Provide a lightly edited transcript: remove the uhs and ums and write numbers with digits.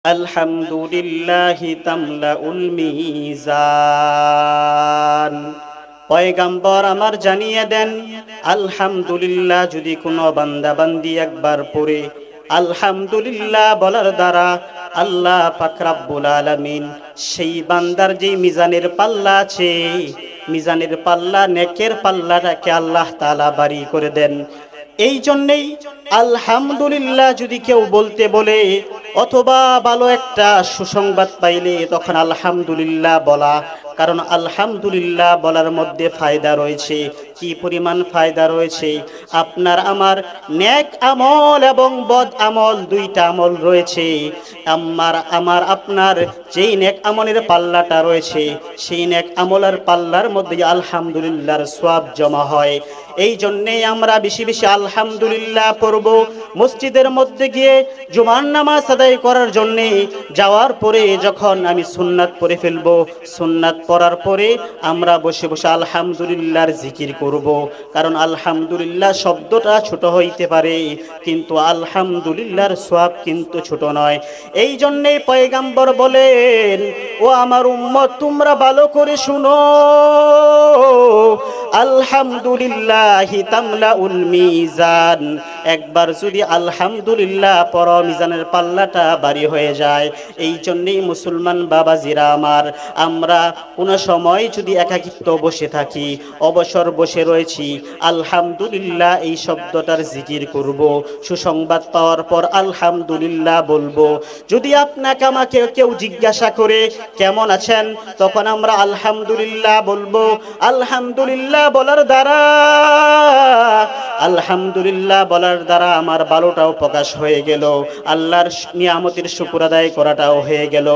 আলহামদুলিল্লাহি তামলাউল মিজান। পয়গম্বর আমার জানিয়ে দেন, আলহামদুলিল্লাহ যদি কোনো বান্দা বান্দি একবার পড়ে আলহামদুলিল্লাহ বলার দ্বারা আল্লাহ পাক রব্বুল আলামিন সেই বান্দার যে মিজানের পাল্লা আছে, মিজানের পাল্লা, নেকের পাল্লাটাকে আল্লাহ তাআলা বাড়ি করে দেন। এই জন্যেই আলহামদুলিল্লাহ যদি কেউ বলতে বলে অথবা ভালো একটা সুসংবাদ পাইলে তখন আলহামদুলিল্লাহ বলা। কারণ আলহামদুলিল্লাহ বলার মধ্যে ফায়দা রয়েছে। কি পরিমাণ ফায়দা রয়েছে! আপনার আমার নেক আমল এবং বদ আমল, দুইটা আমল রয়েছে। আমার আপনার যেই নেক আমলের পাল্লাটা রয়েছে, সেই নেক আমলের পাল্লার মধ্যে আলহামদুলিল্লাহর সওয়াব জমা হয়। এই জন্যেই আমরা বেশি বেশি আলহামদুলিল্লাহ পড়ব। মসজিদের মধ্যে গিয়ে জুমার নামাজ আদায় করার জন্যে যাওয়ার পরে যখন আমি সুন্নাত পড়ে ফেলব, সুন্নাত পড়ার পরে আমরা বসে বসে আলহামদুলিল্লাহর জিকির করব। কারণ আলহামদুলিল্লাহ শব্দটা ছোট হইতে পারে, কিন্তু আলহামদুলিল্লাহর সওয়াব কিন্তু ছোট নয়। এই জন্যেই পয়গম্বর বলেন, ও আমার উম্মত, তোমরা ভালো করে শুনো, আলহামদুলিল্লাহি তামলাউল মিজান। একবার যদি আলহামদুলিল্লাহ পড়ো, মিজানের পাল্লাটা ভারী হয়ে যায়। এই জন্যেই মুসলমান বাবাজিরা আমার, আমরা কোনো সময় যদি একাকিত্ব বসে থাকি, অবসর বসে রয়েছি, আলহামদুলিল্লাহ এই শব্দটার জিকির করব। সুসংবাদ পাওয়ার পর আলহামদুলিল্লাহ বলবো। যদি আপনাকে আমাকে কেউ জিজ্ঞাসা করে কেমন আছেন, তখন আমরা আলহামদুলিল্লাহ বলবো। আলহামদুলিল্লাহ বলার দ্বারা, আলহামদুলিল্লাহ বলার দ্বারা আমার ভালোটাও প্রকাশ হয়ে গেল, আল্লাহর নিয়ামতের শুকর আদায় করাটাও হয়ে গেল।